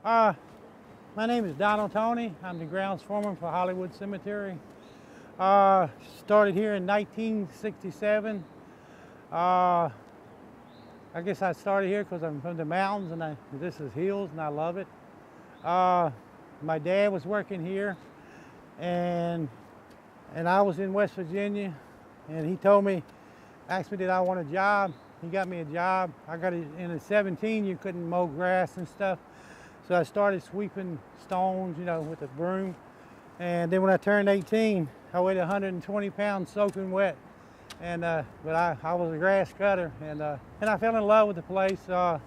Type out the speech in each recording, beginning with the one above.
Uh, my name is Toney. I'm the grounds foreman for Hollywood Cemetery. Started here in 1967. Uh, I guess I started here because I'm from the mountains and this is hills and I love it. My dad was working here and I was in West Virginia and he told me, asked me did I want a job. He got me a job. I got it in at 17, you couldn't mow grass and stuff. So I started sweeping stones, with a broom. And then when I turned 18, I weighed 120 pounds soaking wet. And but I was a grass cutter, and I fell in love with the place. It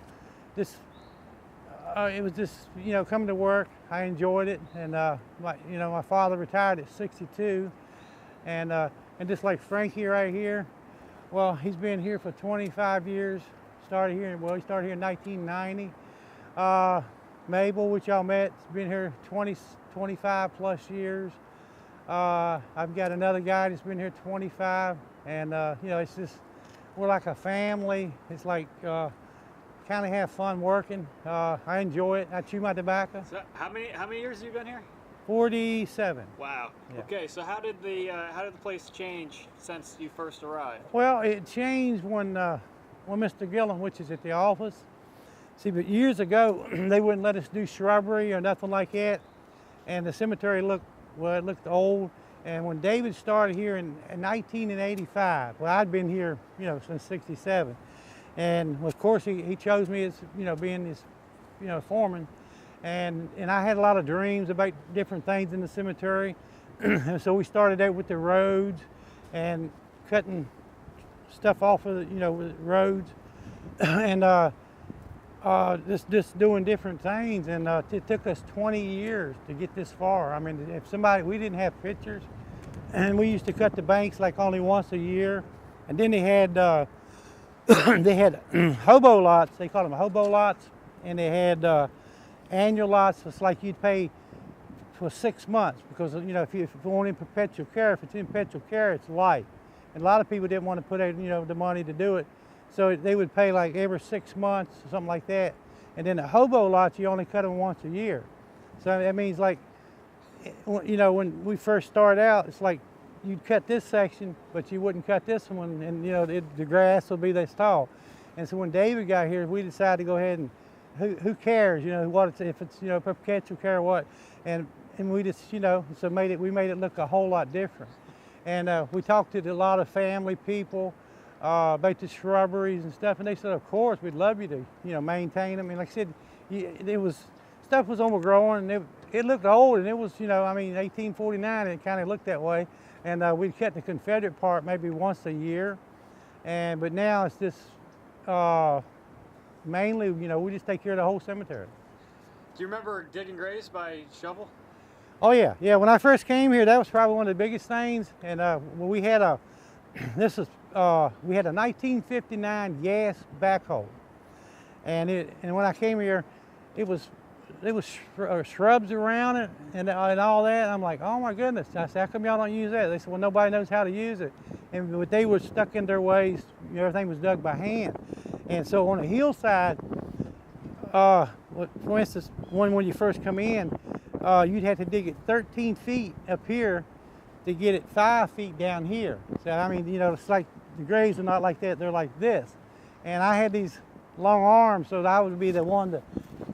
was just coming to work. I enjoyed it, and my father retired at 62, and just like Frankie right here, well, he's been here for 25 years. He started here in 1990. Mabel, which y'all met, has been here 25 plus years. I've got another guy that's been here 25, and it's just, we're like a family. It's like kind of have fun working. I enjoy it. I chew my tobacco. So how many years have you been here? 47. Wow. Yeah. Okay, so how did the place change since you first arrived? Well, it changed when Mr. Gillum, which is at the office. See, but years ago, they wouldn't let us do shrubbery or nothing like that. And the cemetery looked old. And when David started here in 1985, well, I'd been here, since 67. And of course, he chose me as, being his, foreman. And I had a lot of dreams about different things in the cemetery. And so we started out with the roads and cutting stuff off of the, with roads. And just doing different things, and it took us 20 years to get this far. I mean, we didn't have pictures, and we used to cut the banks like only once a year, and then they had hobo lots. They called them hobo lots, and they had annual lots. It's like you'd pay for 6 months because if you want in perpetual care, if it's in perpetual care, it's light, and a lot of people didn't want to put out the money to do it. So they would pay like every 6 months or something like that. And then the hobo lots, you only cut them once a year. So that means like, when we first started out, it's like you'd cut this section, but you wouldn't cut this one, and the grass will be this tall. And so when David got here, we decided to go ahead and who cares, if it's perpetual care or what, and we just so we made it look a whole lot different. And we talked to a lot of family people about the shrubberies and stuff, and they said, of course, we'd love you to, maintain them. And like I said, stuff was overgrown, and it looked old, and it was, 1849, it kind of looked that way. And we'd cut the Confederate part maybe once a year, but now it's just mainly, we just take care of the whole cemetery. Do you remember digging graves by shovel? Oh yeah. When I first came here, that was probably one of the biggest things. And we had a 1959 gas backhoe, and when I came here, there was shrubs around it and all that. And I'm like, oh my goodness! I said, how come y'all don't use that? They said, well, nobody knows how to use it, but they were stuck in their ways. Everything was dug by hand, and so on a hillside, for instance, when you first come in, you'd have to dig it 13 feet up here to get it 5 feet down here. So it's like the graves are not like that; they're like this. And I had these long arms, so I would be the one that,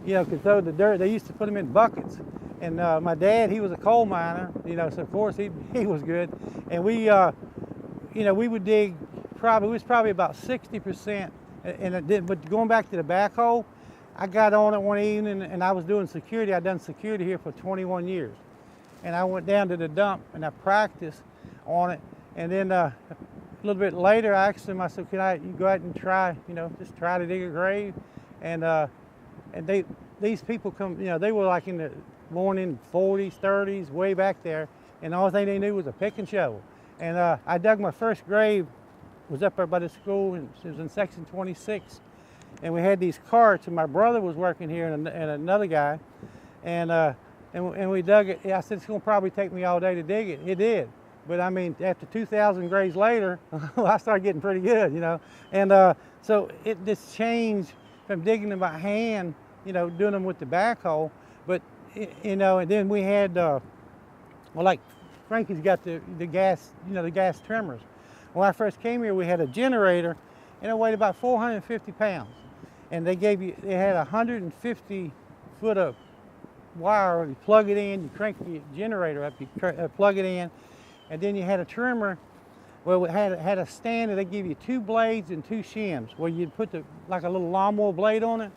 could throw the dirt. They used to put them in buckets. And my dad, he was a coal miner, so of course he was good. And we would dig it was probably about 60%. But going back to the backhoe, I got on it one evening and I was doing security. I'd done security here for 21 years. And I went down to the dump and I practiced on it. And then a little bit later, I asked him, I said, you go out and try, just try to dig a grave? And these people come, they were like in the morning 40s, 30s, way back there. And the only thing they knew was a pick and shovel. And I dug my first grave, was up there by the school, and it was in section 26. And we had these carts, and my brother was working here and another guy. And we dug it. I said, it's going to probably take me all day to dig it. It did. But after 2,000 graves later, I started getting pretty good, And so it just changed from digging them by hand you know, doing them with the backhoe. But you know, and then we had, well, like Frankie's got the gas, you know, the gas trimmers. When I first came here, we had a generator, and it weighed about 450 pounds. And they had 150 foot of wire. You plug it in, you crank the generator up, you plug it in, and then you had a trimmer. Well, it had a stand, and they give you 2 blades and 2 shims, where you'd put like a little lawnmower blade on it,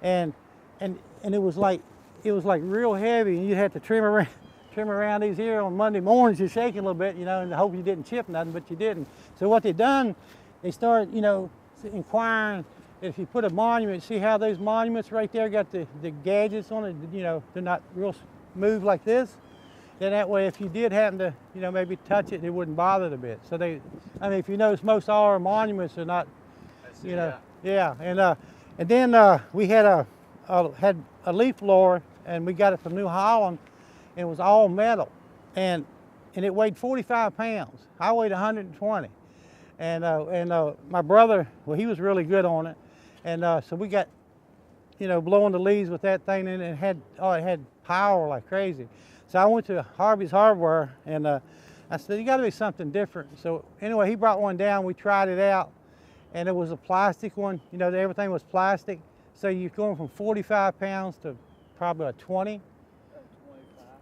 and it was like real heavy, and you had to trim around these here on Monday mornings. You're shaking a little bit, you know, and hope you didn't chip nothing, but you didn't. So what they done, they started, you know, inquiring if you put a monument, see how those monuments right there got the gadgets on it, you know, they're not real smooth like this. Then that way, if you did happen to, you know, maybe touch it, it wouldn't bother it a bit. So I mean, if you notice, most all our monuments are not, you know, yeah. And then we had a leaf blower, and we got it from New Holland, and it was all metal, and it weighed 45 pounds. I weighed 120, and my brother, well, he was really good on it, and so we got, you know, blowing the leaves with that thing, and it had power like crazy. So I went to Harvey's Hardware, and I said, you got to be something different. So anyway, he brought one down. We tried it out, and it was a plastic one. You know, everything was plastic. So you're going from 45 pounds to probably a 20,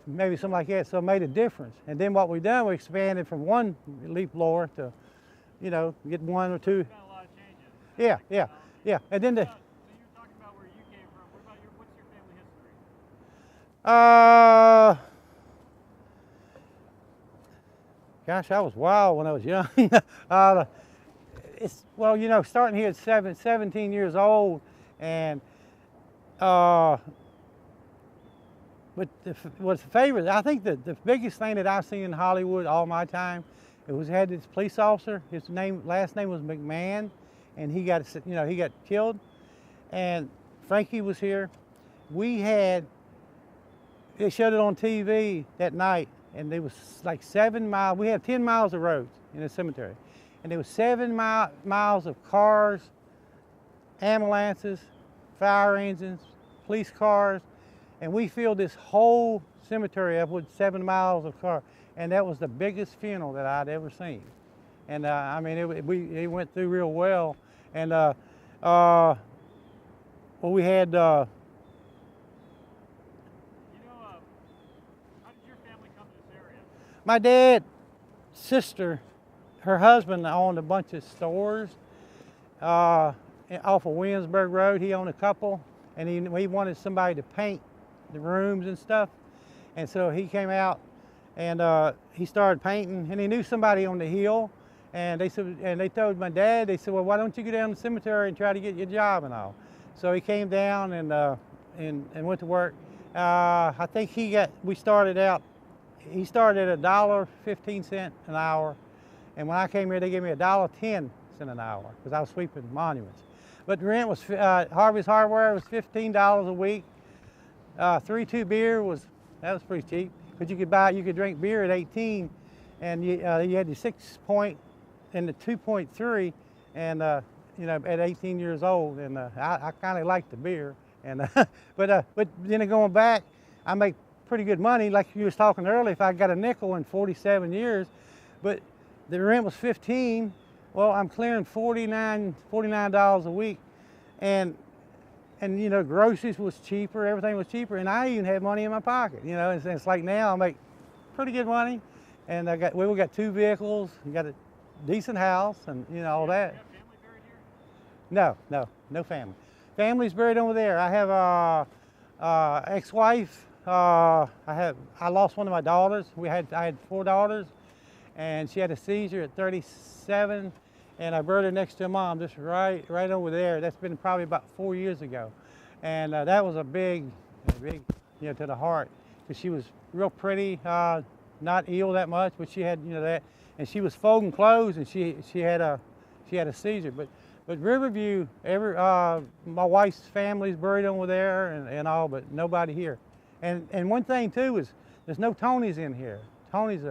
maybe something like that. So it made a difference. And then what we done, we expanded from one leaf blower to, you know, get 1 or 2. Got a lot of changes. Yeah. And then So you were talking about where you came from. What about what's your family history? Gosh, I was wild when I was young. Well, you know, starting here at 17 years old, and but what's the favorite? I think the biggest thing that I've seen in Hollywood all my time, had this police officer. His last name was McMahon, and he got killed. And Frankie was here. They showed it on TV that night. And there was like 7 miles. We had 10 miles of roads in the cemetery. And there was 7 miles of cars, ambulances, fire engines, police cars. And we filled this whole cemetery up with 7 miles of cars. And that was the biggest funeral that I'd ever seen. And I mean, it went through real well. And well, we had, my dad's sister, her husband owned a bunch of stores off of Williamsburg Road. He owned a couple, and he wanted somebody to paint the rooms and stuff. And so he came out, and he started painting, and he knew somebody on the hill. And they told my dad, they said, well, why don't you go down to the cemetery and try to get your job and all. So he came down and went to work. I think we started out. He started at $1.15 an hour, and when I came here, they gave me $1.10 an hour because I was sweeping monuments. But the rent was Harvey's Hardware was $15 a week. 3-2 beer was pretty cheap, but you could drink beer at 18, and you had the 6 point and the 2.3, and you know, at 18 years old, and I kind of liked the beer, and but then going back, I make pretty good money, like you was talking earlier. If I got a nickel in 47 years, but the rent was 15, well, I'm clearing $49 a week, and you know, groceries was cheaper, everything was cheaper, and I even had money in my pocket. You know, it's like now I make pretty good money, and we got 2 vehicles, we got a decent house, and you know, all that. Do you have family buried here? No family. Family's buried over there. I have a ex-wife. I lost one of my daughters. I had 4 daughters, and she had a seizure at 37, and I buried her next to her mom, just right over there. That's been probably about 4 years ago, and that was a big, you know, to the heart, because she was real pretty, not ill that much, but she had, you know, that, and she was folding clothes, and she had a seizure, but Riverview, my wife's family's buried over there, and all, but nobody here. And one thing too is there's no Toneys in here. Toney's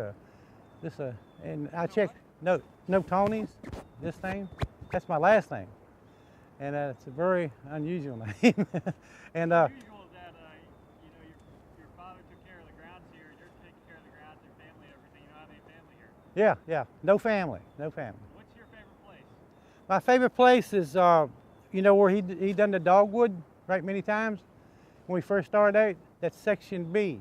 and I checked, no Toneys, this thing, that's my last name. and it's a very unusual name. And Unusual is that your father took care of the grounds here. You're taking care of the grounds, your family, everything. You don't have any family here. yeah, no family, no family. What's your favorite place? My favorite place is, where he done the dogwood right many times when we first started out. That's section B,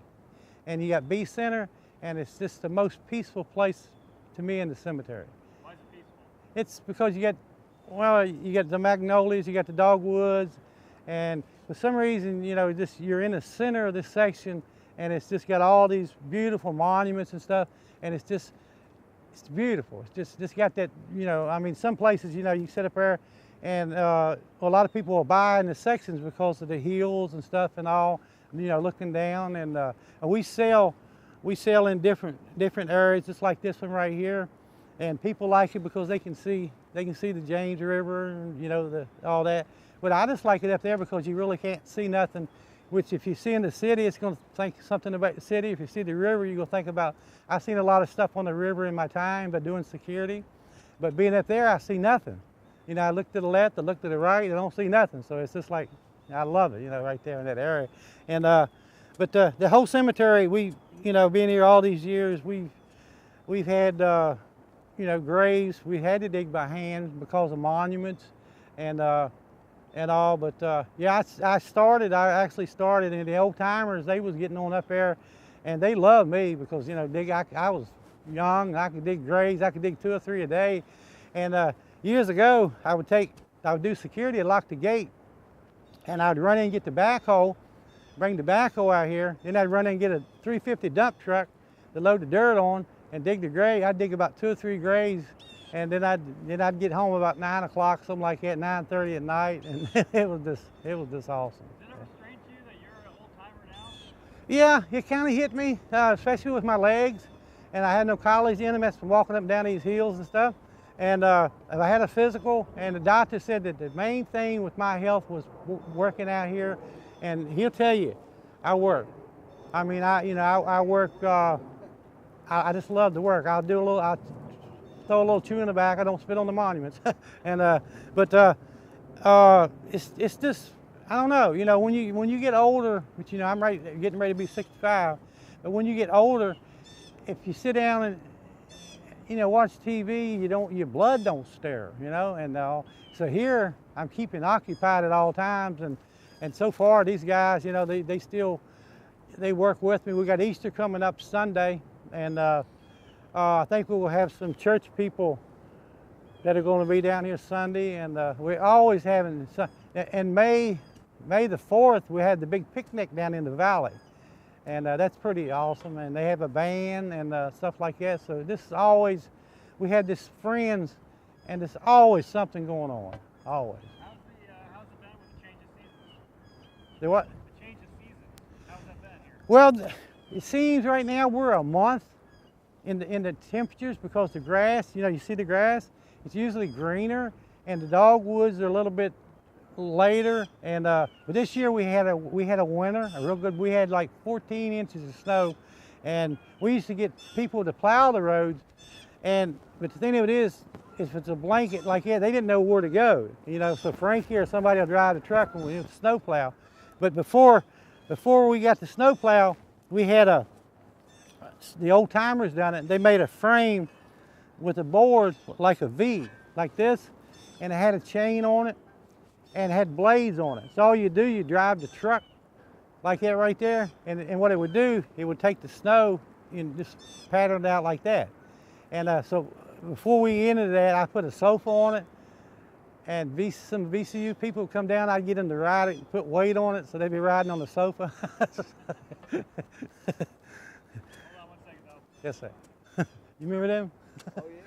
and you got B Center, and it's just the most peaceful place to me in the cemetery. Why is it peaceful? It's because you got the magnolias, you got the dogwoods, and for some reason, you're in the center of this section, and it's just got all these beautiful monuments and stuff, and it's beautiful. It's just got that, some places, you sit up there, and a lot of people will buy in the sections because of the hills and stuff and all, looking down, and we sell in different areas, just like this one right here, and people like it because they can see the James River and all that. But I just like it up there because you really can't see nothing. Which if you see in the city, it's going to think something about the city. If you see the river, you're going to think about. I've seen a lot of stuff on the river in my time, but doing security. But being up there, I see nothing. I look to the left, I look to the right, I don't see nothing. So it's just like, I love it, right there in that area. And but the whole cemetery, we, being here all these years, we've had, graves. We had to dig by hand because of monuments and all. But yeah, I actually started, and the old timers, they was getting on up there, and they loved me because I was young. I could dig graves. I could dig 2 or 3 a day. And years ago, I would do security and lock the gate, and I'd run in and get the backhoe, bring the backhoe out here. Then I'd run in and get a 350 dump truck to load the dirt on and dig the grave. I'd dig about 2 or 3 graves, and then I'd get home about 9 o'clock, something like that, 9:30 at night, and it was just awesome. Does it ever strange you that you're an old timer now? Yeah, it kind of hit me, especially with my legs, and I had no college in them. That's from walking up and down these hills and stuff. And I had a physical, and the doctor said that the main thing with my health was working out here. And he'll tell you, I work. I mean, I work. I just love to work. I'll throw a little chew in the back. I don't spit on the monuments. And it's just, I don't know. When you get older, which I'm getting ready to be 65. But when you get older, if you sit down and watch TV, your blood don't stir, and so here I'm keeping occupied at all times, and so far these guys, they work with me. We got Easter coming up Sunday, and I think we will have some church people that are going to be down here Sunday, and we're always having, and May the 4th, we had the big picnic down in the valley. And that's pretty awesome, and they have a band and stuff like that. So we had this friends, and there's always something going on, always. How's it been with the change of seasons? The what? The change of seasons. How's that been here? Well, it seems right now we're a month in the temperatures because the grass, you see the grass, it's usually greener, and the dogwoods are a little bit later, and but this year we had a winter, a real good. We had like 14 inches of snow, and we used to get people to plow the roads, but the thing of it is if it's a blanket like that, they didn't know where to go, so Frankie or somebody will drive the truck when we have snow plow. But before we got the snow plow, we had the old timers done it. They made a frame with a board like a V, like this, and it had a chain on it and had blades on it. So all you do, you drive the truck like that right there, and what it would do, it would take the snow and just pattern it out like that. And so before we entered that, I put a sofa on it, and some VCU people would come down, I'd get them to ride it and put weight on it, so they'd be riding on the sofa. Hold on 1 second, though. Yes, sir. You remember them? Oh, yeah.